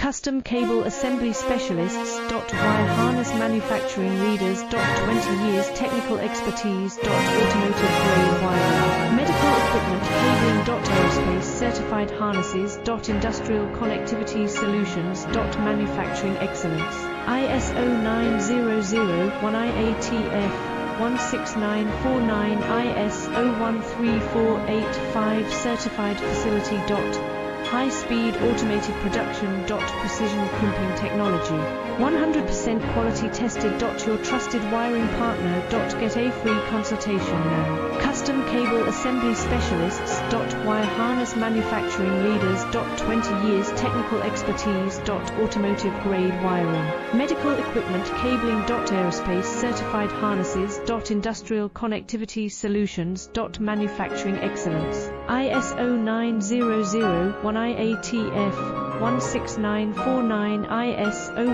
Custom Cable Assembly Specialists. Wire Harness Manufacturing Leaders. 20 years technical expertise. Automotive grade wiring. Medical equipment cabling. Aerospace certified harnesses. Industrial connectivity solutions. Manufacturing excellence. ISO 9001 IATF 16949 ISO 13485 certified facility. High-speed automated production. Precision crimping technology. 100% quality tested. Your trusted wiring partner. Get a free consultation now. Custom Cable Assembly Specialists. Wire Harness Manufacturing Leaders. 20 years technical expertise. Automotive grade wiring. Medical equipment cabling. Aerospace certified harnesses. Industrial connectivity solutions. Manufacturing excellence. ISO 9001 IATF 16949 ISO